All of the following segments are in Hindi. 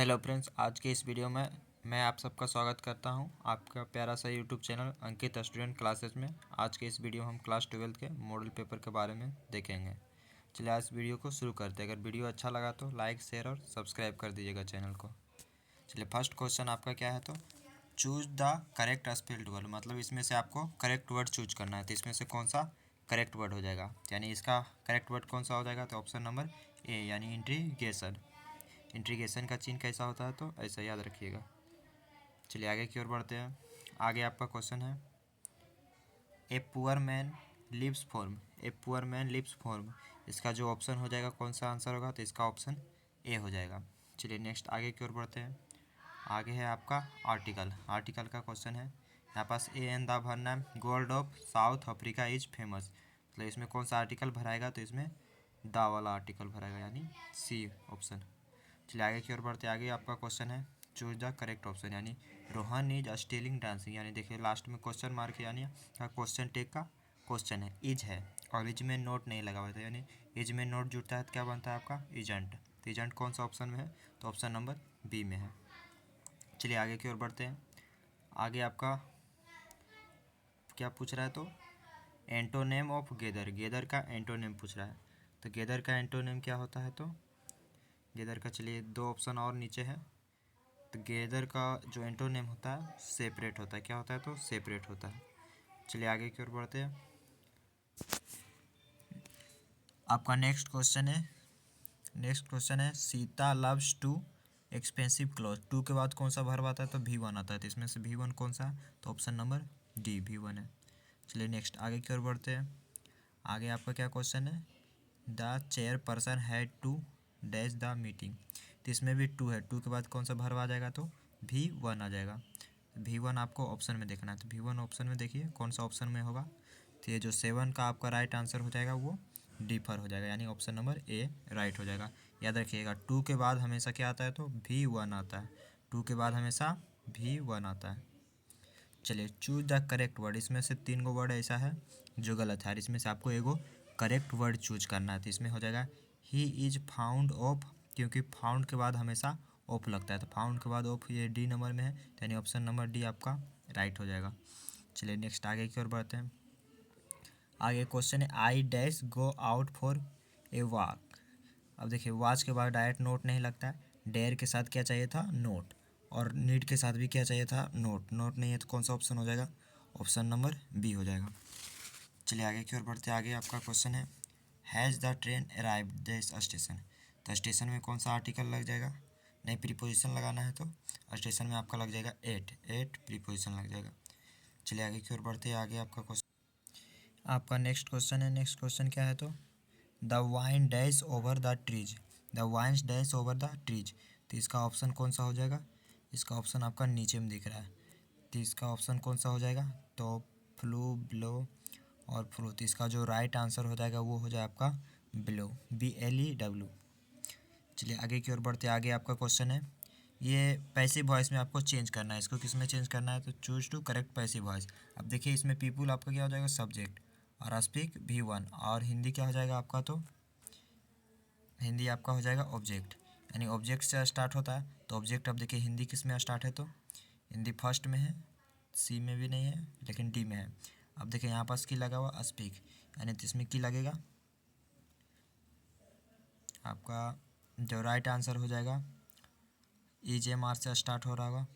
हेलो फ्रेंड्स, आज के इस वीडियो में मैं आप सबका स्वागत करता हूं आपका प्यारा सा यूट्यूब चैनल अंकित स्टूडेंट क्लासेस में। आज के इस वीडियो हम क्लास 12 के मॉडल पेपर के बारे में देखेंगे। चलिए आज वीडियो को शुरू करते हैं। अगर वीडियो अच्छा लगा तो लाइक, शेयर और सब्सक्राइब कर दीजिएगा चैनल को। चलिए फर्स्ट क्वेश्चन आपका क्या है, तो choose the correct spelled word, मतलब इसमें से आपको करेक्ट वर्ड चूज करना है। तो इसमें से कौन सा करेक्ट वर्ड हो जाएगा, यानी इसका करेक्ट वर्ड कौन सा हो जाएगा, तो ऑप्शन नंबर ए यानी इंट्रीगेशन। इंट्रीगेशन का चिन्ह कैसा होता है, तो ऐसा याद रखिएगा। चलिए आगे की ओर बढ़ते हैं। आगे आपका क्वेश्चन है a poor man lives form. A poor man lives form, इसका जो ऑप्शन हो जाएगा कौन सा आंसर होगा, तो इसका ऑप्शन ए हो जाएगा। चलिए नेक्स्ट आगे की ओर बढ़ते हैं। आगे है आपका आर्टिकल। आर्टिकल का क्वेश्चन है यहाँ पास ए एन द भरना है। Gold of south Africa is famous, मतलब इसमें कौन सा आर्टिकल भराएगा, तो इसमें द वाला आर्टिकल भराएगा यानी सी ऑप्शन। चलिए आगे की ओर बढ़ते आगे आपका क्वेश्चन है चूज द करेक्ट ऑप्शन, यानी रोहन इज स्टीलिंग डांसिंग, यानी देखिए लास्ट में क्वेश्चन मार्क यानी क्वेश्चन टेक का क्वेश्चन है और इज में नोट नहीं लगा हुआ था, यानी इज में नोट जुड़ता है तो क्या बनता है आपका इजेंट। तो इजेंट कौन सा ऑप्शन में है, तो ऑप्शन नंबर बी में है। चलिए आगे की ओर बढ़ते हैं। आगे आपका क्या पूछ रहा है, तो एंटोनेम ऑफ गेदर। गेदर का एंटोनेम पूछ रहा है, तो गेदर का एंटोनेम क्या होता है, तो गेदर का चलिए दो ऑप्शन और नीचे है। तो गेदर का जो एंटोनेम होता है सेपरेट होता है, क्या होता है, तो सेपरेट होता है। चलिए आगे की ओर बढ़ते हैं। आपका नेक्स्ट क्वेश्चन है Sita loves to expensive cloth. To के बाद कौन सा वर्ब आता है, तो V1 आता है। तो इसमें से V1 कौन सा है, तो ऑप्शन नंबर डी V1 है। चलिए नेक्स्ट आगे की ओर बढ़ते हैं। आगे आपका क्या क्वेश्चन है the chairperson had to dash the meeting. तो इसमें भी टू है, टू के बाद कौन सा वर्ब आ जाएगा, तो V1 आ जाएगा। V1 आपको ऑप्शन में देखना है, तो V1 ऑप्शन में देखिए कौन सा ऑप्शन में होगा। तो ये जो 7 का आपका राइट आंसर हो जाएगा वो डी पर हो जाएगा, यानी ऑप्शन नंबर ए राइट हो जाएगा। याद रखिएगा टू के बाद हमेशा क्या आता है, तो V1 आता है। टू के बाद हमेशा V1 आता है। चलिए चूज द करेक्ट वर्ड, इसमें से 3 गो वर्ड ऐसा है जो गलत है, इसमें से आपको एगो करेक्ट वर्ड चूज करना है। तो इसमें हो जाएगा ही इज फाउंड ऑफ, क्योंकि फाउंड के बाद हमेशा ऑफ लगता है, तो फाउंड के बाद ऑफ ये डी नंबर में है, यानी ऑप्शन नंबर डी आपका राइट हो जाएगा। चलिए नेक्स्ट आगे की ओर बढ़ते हैं। आगे क्वेश्चन है I dash go out for a walk. अब देखिए वॉच के बाद डायरेक्ट नोट नहीं लगता है, डेयर के साथ क्या चाहिए था, नोट, और नीड के साथ भी क्या चाहिए था, नोट। नोट नहीं है तो कौन सा ऑप्शन हो जाएगा, ऑप्शन नंबर बी हो जाएगा। चलिए आगे की ओर बढ़ते आगे आपका क्वेश्चन है has the train arrived this station. तो स्टेशन में कौन सा आर्टिकल लग जाएगा, नहीं प्रीपोजिशन लगाना है, तो स्टेशन में आपका लग जाएगा एट प्रीपोजिशन लग जाएगा। चलिए आगे की ओर बढ़ते आगे आपका क्वेश्चन आपका नेक्स्ट क्वेश्चन है। नेक्स्ट क्वेश्चन क्या है, तो the vine dash over the trees. The vines dash over the trees, तो इसका ऑप्शन कौन सा हो जाएगा, इसका ऑप्शन आपका नीचे में दिख रहा है, तो इसका ऑप्शन कौन सा हो जाएगा, तो फ्लू ब्लो और फ्लो। तो इसका जो राइट आंसर हो जाएगा वो हो जाए आपका ब्लो, BLEW। चलिए आगे की ओर बढ़ते आगे आपका क्वेश्चन है ये पैसिव वॉइस में आपको चेंज करना है। इसको किस में चेंज करना है, तो choose to correct passive voice. अब देखिए इसमें पीपुल आपका क्या हो जाएगा सब्जेक्ट, और स्पीक V1, और हिंदी क्या हो जाएगा आपका, तो हिंदी आपका हो जाएगा ऑब्जेक्ट, यानी ऑब्जेक्ट से स्टार्ट होता है। तो ऑब्जेक्ट अब देखिए हिंदी किस में स्टार्ट है, तो हिंदी फर्स्ट में है, सी में भी नहीं है लेकिन डी में है। अब देखिए यहाँ पास की लगा हुआ स्पीक, यानी तो इसमें की लगेगा आपका जो राइट आंसर हो जाएगा EJMR से स्टार्ट हो रहा होगा।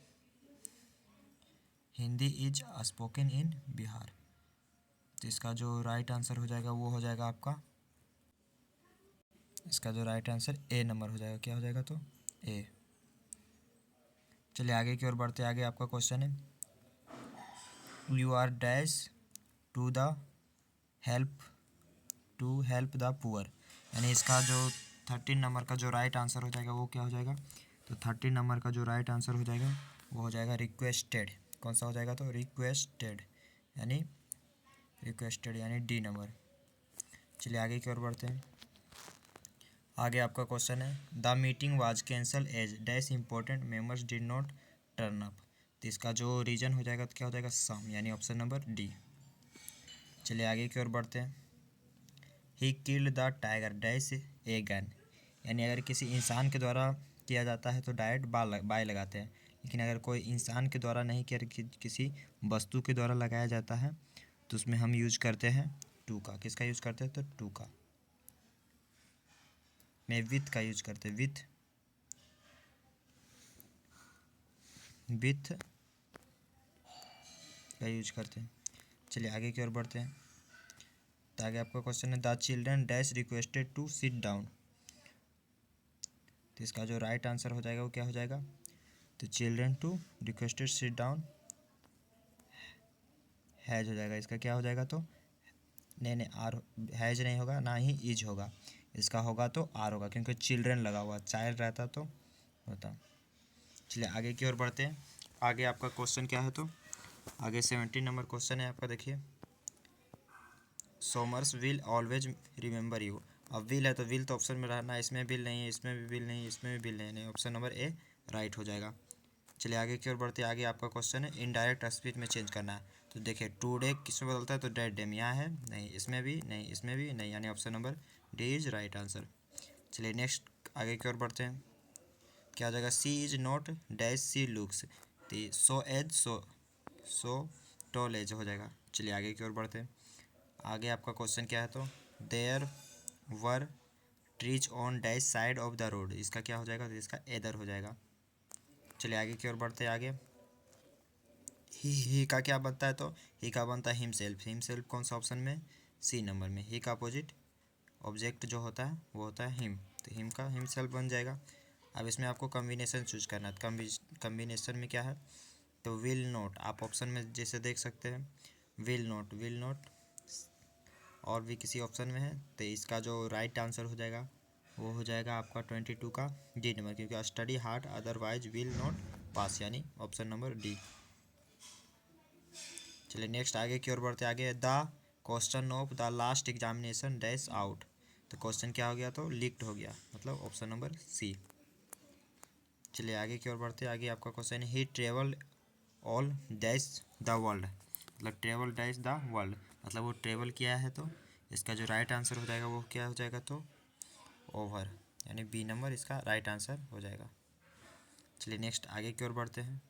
Hindi is spoken in Bihar, तो इसका जो राइट आंसर हो जाएगा वो हो जाएगा आपका, इसका जो राइट आंसर ए नंबर हो जाएगा, क्या हो जाएगा, तो ए। चलिए आगे की ओर बढ़ते आगे आपका क्वेश्चन है you are dash to the help the poor, यानी इसका जो 13 नंबर का जो राइट आंसर हो जाएगा वो क्या हो जाएगा, तो 13 नंबर का जो राइट आंसर हो जाएगा वो हो जाएगा रिक्वेस्टेड। कौन सा हो जाएगा, तो रिक्वेस्टेड, यानी डी नंबर। चलिए आगे की ओर बढ़ते हैं। आगे आपका क्वेश्चन है the meeting was cancelled as dash important members did not turn up. तो इसका जो रीजन हो जाएगा तो क्या हो जाएगा सम, यानी ऑप्शन नंबर डी। चलिए आगे की ओर बढ़ते हैं he killed the tiger dash a gun. यानी अगर किसी इंसान के द्वारा किया जाता है तो डायरेक्ट बाय लगाते हैं, लेकिन अगर कोई इंसान के द्वारा नहीं किया, किसी वस्तु के द्वारा लगाया जाता है तो उसमें हम यूज करते हैं टू का। किसका यूज करते हैं? तो टू का। में विथ का यूज करते हैं, विथ का यूज करते हैं। चलिए आगे की ओर बढ़ते हैं। तो आगे आपका क्वेश्चन है the children dash requested to sit down. तो इसका जो राइट आंसर हो जाएगा वो क्या हो जाएगा? तो children to requested sit down has हो जाएगा। इसका क्या हो जाएगा? तो नहीं, आर हैज नहीं होगा, ना ही इज होगा, इसका होगा तो आर होगा, क्योंकि चिल्ड्रन लगा हुआ, चाइल्ड रहता तो होता। चलिए आगे की ओर बढ़ते हैं। आगे आपका क्वेश्चन क्या है? तो आगे 17 नंबर क्वेश्चन है आपका, देखिए सोमर्स विल ऑलवेज रिमेंबर यू। अब विल है तो विल तो ऑप्शन में रहना, इसमें विल नहीं है, इसमें भी विल नहीं है, इसमें भी विल नहीं, ऑप्शन नंबर ए राइट हो जाएगा। चलिए आगे की ओर बढ़ते हैं। आगे आपका क्वेश्चन है इनडायरेक्ट स्पीच में चेंज करना है। तो देखिए टुडे किस में बदलता है? तो डेड डे में। यहाँ है नहीं, इसमें भी नहीं, इसमें भी नहीं, यानी option number D is right answer. चलिए नेक्स्ट आगे की ओर बढ़ते हैं। क्या हो जाएगा? C is not dash C looks. तो so as so tall as हो जाएगा। चलिए आगे की ओर बढ़ते हैं। आगे आपका क्वेश्चन क्या है? तो there were trees on dash side of the road. इसका क्या हो जाएगा? तो इसका एदर हो जाएगा। चलिए आगे की ओर बढ़ते हैं। आगे ही का क्या बनता है? तो ही का बनता है हिमसेल्फ। हिमसेल्फ कौन सा ऑप्शन में? सी नंबर में। ही का अपोजिट ऑब्जेक्ट जो होता है वो होता है हिम, तो हिम का हिमसेल्फ बन जाएगा। अब इसमें आपको कम्बिनेशन चूज करना है। कम्बिनेशन में क्या है? तो विल नॉट, आप ऑप्शन में जैसे देख सकते हैं विल नॉट और भी किसी ऑप्शन में है, तो इसका जो राइट आंसर हो जाएगा वो हो जाएगा आपका 22 का डी नंबर, क्योंकि study hard otherwise will not pass, यानी ऑप्शन नंबर डी। चलिए नेक्स्ट आगे की ओर बढ़ते आगे। The question of the last examination dash out. तो क्वेश्चन क्या हो गया? तो लीक्ड हो गया, मतलब ऑप्शन नंबर सी। चलिए आगे की ओर बढ़ते आगे आपका क्वेश्चन है he travel all dash the world. मतलब ट्रेवल डैश द वर्ल्ड, मतलब वो ट्रेवल किया है, तो इसका जो राइट आंसर हो जाएगा वो क्या हो जाएगा? तो ओवर, यानी बी नंबर इसका राइट आंसर हो जाएगा। चलिए नेक्स्ट आगे की ओर बढ़ते हैं।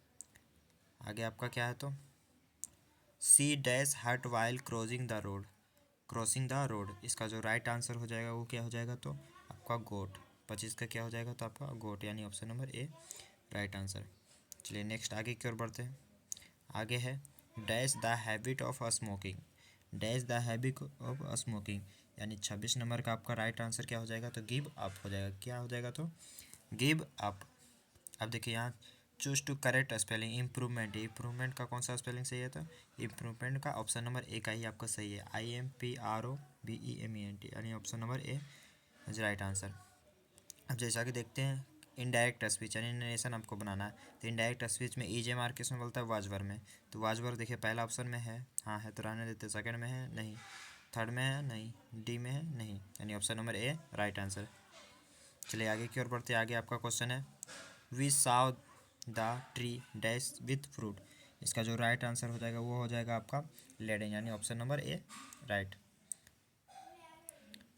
आगे आपका क्या है? तो she dash hurt while crossing the road. Crossing the road, इसका जो राइट आंसर हो जाएगा वो क्या हो जाएगा? तो आपका गोट। 25 का क्या हो जाएगा? तो आपका गोट, यानी option number A right answer. चलिए नेक्स्ट आगे की ओर बढ़ते हैं। आगे है dash the habit of smoking. Dash the habit of smoking, यानी 26 नंबर का आपका राइट आंसर क्या हो जाएगा? तो गिव अप हो जाएगा। क्या हो जाएगा? तो गिव अप। अब देखिए यहाँ choose to correct spelling. Improvement, improvement का कौन सा स्पेलिंग सही है? तो इम्प्रूवमेंट का ऑप्शन नंबर ए का ही आपका सही है, IMPROVEMENT, यानी option number A is right answer. अब जैसा कि देखते हैं इनडायरेक्ट स्पीच, यानी नरेशन आपको बनाना है। तो इनडायरेक्ट स्पीच में ईजे मार्क किसमें बोलता है? वाजवर में। तो वाजवर देखिए पहला ऑप्शन में है, हाँ है तो रहने देते। सेकंड में है नहीं, थर्ड में है नहीं, डी में है नहीं, यानी option number A right answer. चलिए आगे की ओर बढ़ते आगे आपका क्वेश्चन है we saw the tree dash with fruit. इसका जो राइट आंसर हो जाएगा वो हो जाएगा आपका लेडेन, यानी ऑप्शन नंबर ए राइट।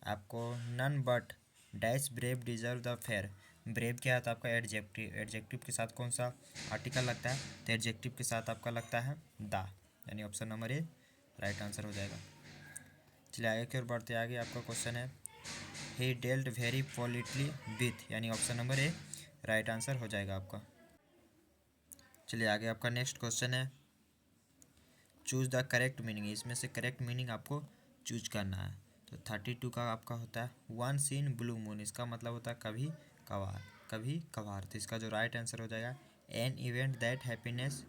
आपको none but dash brave deserve the fair. Brave क्या है? तो आपका एडजेक्टिव, एडजेक्टिव के साथ कौन सा आर्टिकल लगता है? तो एडजेक्टिव के साथ आपका लगता है द, यानी option number A right answer हो जाएगा। चलिए आगे की ओर बढ़ते आगे आपका क्वेश्चन है ही डेल्ट वेरी पोलिटली विथ, यानी option number A right answer हो जाएगा आपका। चलिए आगे आपका नेक्स्ट क्वेश्चन है चूज द करेक्ट मीनिंग। इसमें से करेक्ट मीनिंग आपको चूज करना है। तो 32 का आपका होता है वन सीन ब्लू मून। इसका मतलब होता है कभी कभार, कभी कभार। तो इसका जो राइट आंसर हो जाएगा an event that happiness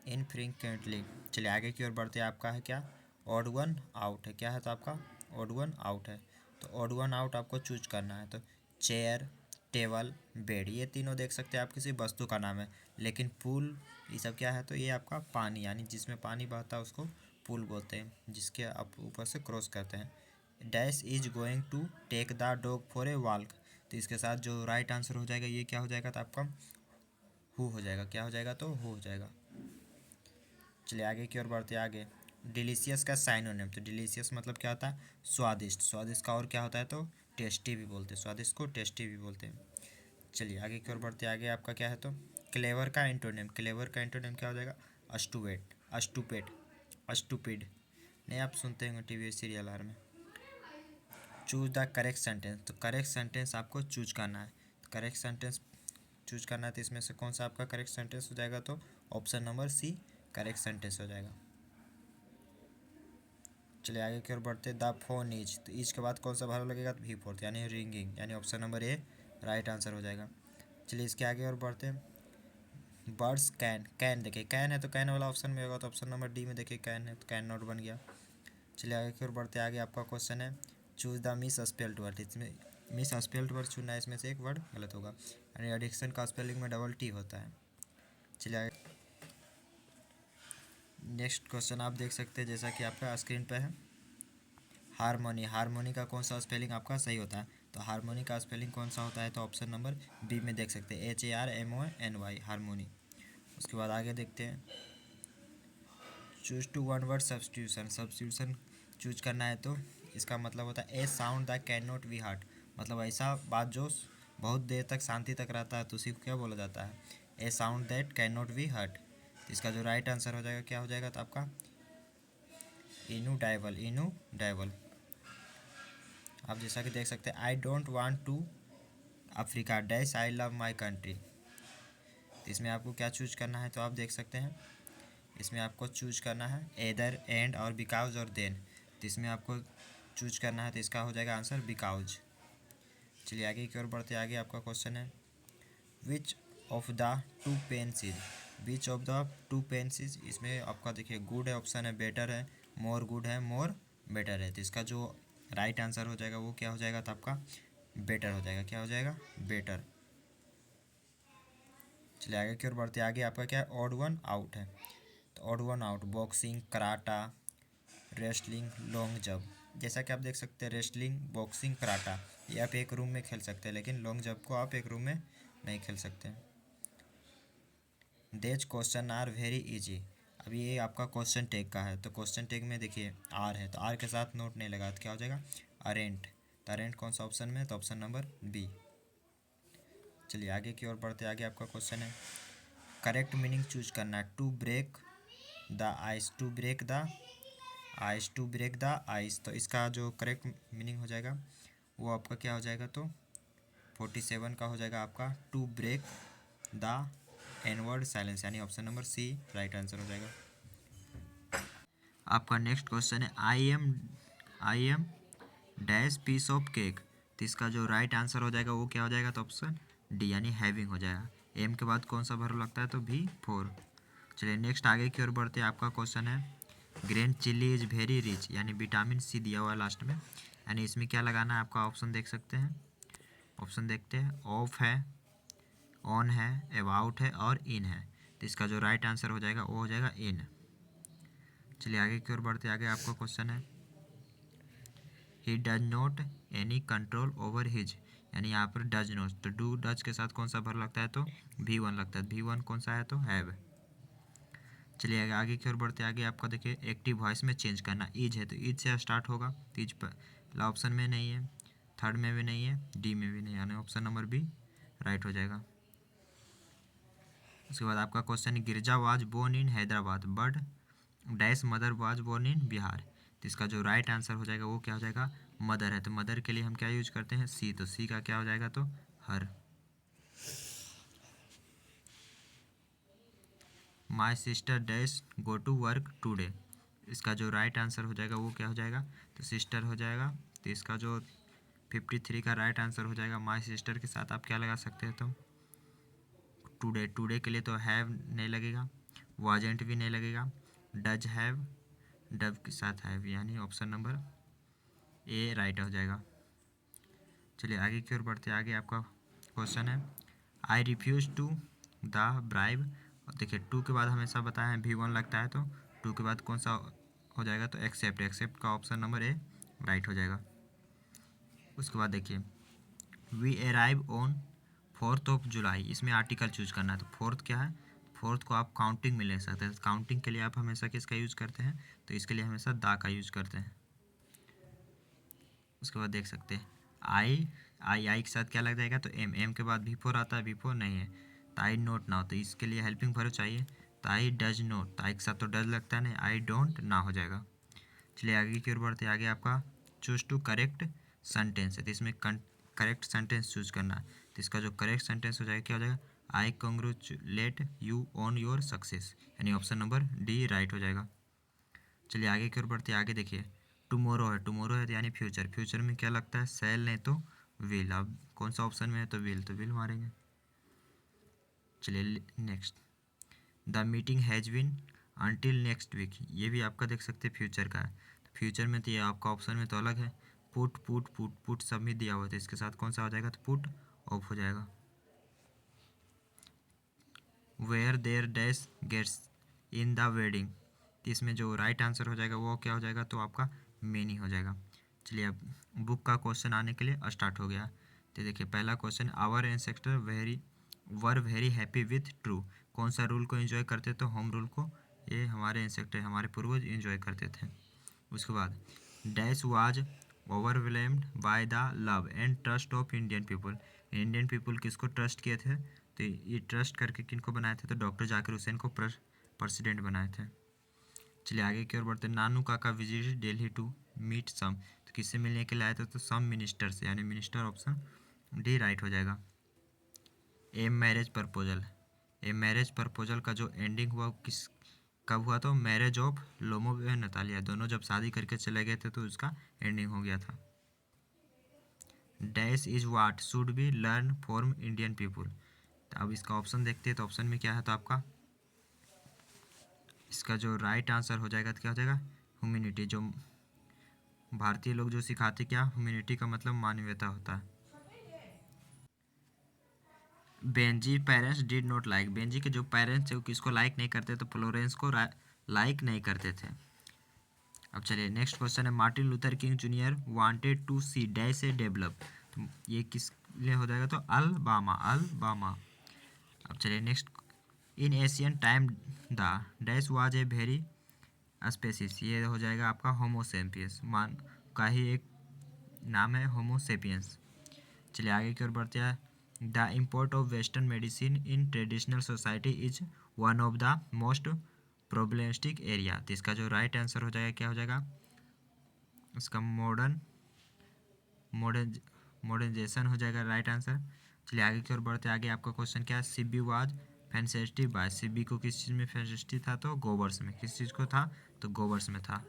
infrequently. चलिए आगे की ओर बढ़ते हैं। आपका है क्या? ऑड वन आउट है। क्या है? तो आपका ऑड वन आउट है। तो ऑड वन आउट आपको चूज करना है। तो चेयर, टेबल, बेड, ये तीनों देख सकते हैं आप किसी वस्तु का नाम है, लेकिन पूल ये सब क्या है? तो ये आपका पानी, यानी जिसमें पानी बहता है उसको पूल बोलते हैं, जिसके आप ऊपर से क्रॉस करते हैं। Dash is going to take the dog for a walk. तो इसके साथ जो राइट आंसर हो जाएगा ये क्या हो जाएगा? तो आपका हु हो जाएगा। क्या हो जाएगा? तो हु हो जाएगा। चलिए आगे की ओर बढ़ते आगे। डिलीशियस का साइनोनिम। तो डिलीशियस मतलब क्या होता है? स्वादिष्ट। स्वादिष्ट का और क्या होता है? तो टेस्टी भी बोलते हैं, स्वादिष्ट को टेस्टी भी बोलते हैं। चलिए आगे की ओर बढ़ते, आगे आपका क्या है तो क्लेवर का एंटोनिम, क्लेवर का एंटोनिम क्या हो जाएगा, अस्टूवेट, अस्टूपेड, अस्टूपिड। नहीं आप सुनते होंगे टीवी सीरियल आर में। चूज द करेक्ट सेंटेंस, तो करेक्ट सेंटेंस आपको चूज करना है, तो करेक्ट सेंटेंस चूज करना है, तो इसमें से कौन सा आपका करेक्ट सेंटेंस हो जाएगा, तो option number C correct sentence हो जाएगा। चलिए आगे की ओर बढ़ते, द फोन इज, तो इज के बाद कौन सा वर्ब लगेगा, तो भी फोर्थ यानी रिंगिंग, यानी option number A right answer हो जाएगा। चलिए इसके आगे और बढ़ते हैं, बर्ड्स कैन, कैन देखिए कैन है तो कैन वाला ऑप्शन में होगा, तो ऑप्शन नंबर डी में देखिए कैन है तो कैन नॉट बन गया। चलिए आगे की ओर बढ़ते, आगे आपका क्वेश्चन है choose the miss spelled word, इसमें मिस स्पेल्ड वर्ड चुनना है, इसमें से एक वर्ड गलत होगा, यानी एडिक्शन का स्पेलिंग में डबल टी होता है। चलिए आगे नेक्स्ट क्वेश्चन आप देख सकते हैं जैसा कि आपका स्क्रीन पे है, हारमोनी, हारमोनी का कौन सा स्पेलिंग आपका सही होता है, तो हारमोनी का स्पेलिंग कौन सा होता है, तो ऑप्शन नंबर बी में देख सकते हैं, HARMONY, हारमोनी। उसके बाद आगे देखते हैं, choose to one word substitution, substitution choose करना है, तो इसका मतलब होता है a sound that can not be heard, मतलब ऐसा बात जो बहुत देर तक शांति तक रहता है तो उसी को क्या बोला जाता है, a sound that can not be heard. तो इसका जो राइट आंसर हो जाएगा क्या हो जाएगा, तो आपका इनुडाइबल, इनुडाइबल। आप जैसा कि देख सकते हैं, I don't want to Africa dash I love my country, इसमें आपको क्या चूज करना है, तो आप देख सकते हैं इसमें आपको चूज करना है एदर, एंड और बिकॉज और देन, तो इसमें आपको चूज करना है, तो इसका हो जाएगा आंसर बिकॉज। चलिए आगे की ओर बढ़ते, आगे आपका क्वेश्चन है which of the two pencil, which of the two pencil, इसमें आपका देखिए गुड है ऑप्शन है, बेटर है, मोर गुड है, मोर बेटर है, तो इसका जो राइट आंसर हो जाएगा वो क्या हो जाएगा, तो आपका बेटर हो जाएगा, क्या हो जाएगा, बेटर। चलिए आगे की ओर बढ़ते, आगे आपका क्या है, ऑड वन आउट है, तो odd one out boxing, karate, wrestling, long jump. जैसा कि आप देख सकते हैं रेसलिंग, बॉक्सिंग, कराटा ये आप एक रूम में खेल सकते हैं, लेकिन लॉन्ग जंप को आप एक रूम में नहीं खेल सकते। देज क्वेश्चन आर वेरी इजी, अभी ये आपका क्वेश्चन टैग का है, तो क्वेश्चन टैग में देखिए आर है, तो आर के साथ नोट नहीं लगा तो क्या हो जाएगा, अरेंट, तो अरेंट कौन सा ऑप्शन में है, तो ऑप्शन नंबर बी। चलिए आगे की ओर बढ़ते, आगे आपका क्वेश्चन है करेक्ट मीनिंग चूज करना है, to break the ice, to break the ice, to break the ice, तो इसका जो करेक्ट मीनिंग हो जाएगा वो आपका क्या हो जाएगा, तो 47 का हो जाएगा आपका to break the awkward silence, यानी option number C right answer हो जाएगा। आपका नेक्स्ट क्वेश्चन है I am dash piece of cake, तो इसका जो राइट आंसर हो जाएगा वो क्या हो जाएगा, तो ऑप्शन डी यानी हैविंग हो जाएगा। एम के बाद कौन सा वर्ब लगता है, तो भी 4। चलिए नेक्स्ट आगे की ओर बढ़ते, आपका क्वेश्चन है green chilli is very rich, यानी विटामिन सी दिया हुआ है लास्ट में, यानी इसमें क्या लगाना है, आपका ऑप्शन देख सकते हैं, ऑप्शन देखते हैं, ऑफ है, ऑन है, अबाउट है और इन है, तो इसका जो राइट आंसर हो जाएगा वो हो जाएगा इन। चलिए आगे की ओर बढ़ते, आगे आपका क्वेश्चन है he does not any control over his, यानी यहाँ पर डज नॉट, तो डू डज के साथ कौन सा वर्ब लगता है, तो V1 लगता है, V1 कौन सा है, तो हैव। चलिए आगे की ओर बढ़ते, आगे आपका देखिए एक्टिव वॉइस में चेंज करना, इज है तो इज से स्टार्ट होगा, तो इज पहला ऑप्शन में नहीं है, थर्ड में भी नहीं है, डी में भी नहीं, यानी ऑप्शन नंबर बी राइट हो जाएगा। उसके बाद आपका question Girija was born in Hyderabad but dash mother was born in Bihar, तो इसका जो राइट आंसर हो जाएगा वो क्या हो जाएगा, मदर है, तो मदर के लिए हम क्या यूज करते हैं, सी, तो सी का क्या हो जाएगा, तो हर। My sister dash go to work today, इसका जो राइट आंसर हो जाएगा वो क्या हो जाएगा, तो सिस्टर हो जाएगा, तो इसका जो 53 का राइट आंसर हो जाएगा, माई सिस्टर के साथ आप क्या लगा सकते हैं, तो टुडे, टुडे के लिए तो हैव नहीं लगेगा, वाजेंट भी नहीं लगेगा, डज हैव, डब के साथ हैव, यानी ऑप्शन नंबर ए राइट हो जाएगा। चलिए आगे की ओर बढ़ते, आगे आपका क्वेश्चन है आई रिफ्यूज़ टू द ब्राइब, देखिए टू के बाद हमेशा बताया है V1 लगता है, तो टू के बाद कौन सा हो जाएगा, तो एक्सेप्ट, एक्सेप्ट का ऑप्शन नंबर ए राइट हो जाएगा। उसके बाद देखिए we arrive on 4th of July, इसमें आर्टिकल चूज करना है, तो फोर्थ क्या है, फोर्थ को आप काउंटिंग में ले सकते हैं, काउंटिंग के लिए आप हमेशा किसका यूज़ करते हैं, तो इसके लिए हमेशा दा का यूज़ करते हैं। उसके बाद देख सकते हैं आई आई के साथ क्या लग जाएगा, तो एम के बाद V4 आता है, V4 नहीं है तो आई नोट ना हो, तो इसके लिए हेल्पिंग वर्ब चाहिए, तो आई डज नोट, तो आई के साथ तो डज लगता है नहीं, आई डोंट ना हो जाएगा। चलिए आगे की ओर बढ़ते, आगे आपका चूज टू करेक्ट सेंटेंस है, तो इसमें करेक्ट सेंटेंस चूज करना है, तो इसका जो करेक्ट सेंटेंस हो जाएगा क्या हो जाएगा, आई congratulate you on your success, यानी ऑप्शन नंबर डी राइट हो जाएगा। चलिए आगे की ओर बढ़ते, आगे देखिए टुमोरो है तो यानी फ्यूचर, फ्यूचर में क्या लगता है, सेल नहीं तो विल, अब कौन सा ऑप्शन में है, तो विल मारेंगे। चलिए next, the meeting has been until next week, ये भी आपका देख सकते हैं फ्यूचर का है, फ्यूचर में तो ये आपका ऑप्शन में तो अलग है, पुट सब में दिया हुआ था, इसके साथ कौन सा हो जाएगा, तो पुट ऑफ हो जाएगा। Where there dash gets in the wedding, इसमें जो राइट आंसर हो जाएगा वो क्या हो जाएगा, तो आपका मेनी हो जाएगा। चलिए अब बुक का क्वेश्चन आने के लिए स्टार्ट हो गया, तो देखिए पहला question, our ancestor were very happy with true, कौन सा रूल को एंजॉय करते, तो होम रूल को, ये हमारे एंसेस्टर हमारे पूर्वज एंजॉय करते थे। उसके बाद dash was overwhelmed by the love and trust of Indian people किसको ट्रस्ट किए थे, तो ये ट्रस्ट करके किनको बनाए थे, तो डॉक्टर जाकिर हुसैन को प्रेसिडेंट बनाए थे। चलिए आगे की ओर बढ़ते, Nanu Kaka visited Delhi to meet some, तो किससे मिलने के लिए आए थे, तो सम मिनिस्टर से, यानी मिनिस्टर ऑप्शन डी राइट हो जाएगा। ए मैरिज प्रपोजल का जो एंडिंग हुआ किस कब हुआ, तो मैरिज ऑफ लोमो व नतालिया, दोनों जब शादी करके चले गए थे तो उसका एंडिंग हो गया था। Dash is what should be learn form Indian people, तो अब इसका ऑप्शन देखते हैं, तो ऑप्शन में क्या है, तो आपका इसका जो राइट आंसर हो जाएगा तो क्या हो जाएगा, ह्यूमैनिटी, जो भारतीय लोग जो सिखाते, क्या ह्यूमैनिटी का मतलब मानवीयता होता है। Benji parents did not like, Benji के जो पेरेंट्स थे वो किसको लाइक नहीं करते, तो फ्लोरेंस को लाइक नहीं करते थे। अब चलिए नेक्स्ट क्वेश्चन है, Martin Luther King junior wanted to see dash a develop, तो ये किस लिए हो जाएगा, तो अल्बामा। अब चलिए next, in Asian time the dash was a very species, ये हो जाएगा आपका होमोसेपियंस, मान का ही एक नाम है होमोसेपियंस। चलिए आगे की ओर बढ़ते हैं, the import of western medicine in traditional society is one of the most problematic area, तो इसका जो राइट आंसर हो जाएगा क्या हो जाएगा, इसका मॉडर्नाइजेशन हो जाएगा राइट आंसर। चलिए आगे की ओर बढ़ते, आगे आपका क्वेश्चन क्या है, सिब्बी वाज फैंसेस्टिक बाय, सिब्बी को किस चीज़ में फैंसेस्टिक था, तो गोवर्स में, किस चीज़ को था, तो गोवर्स में था।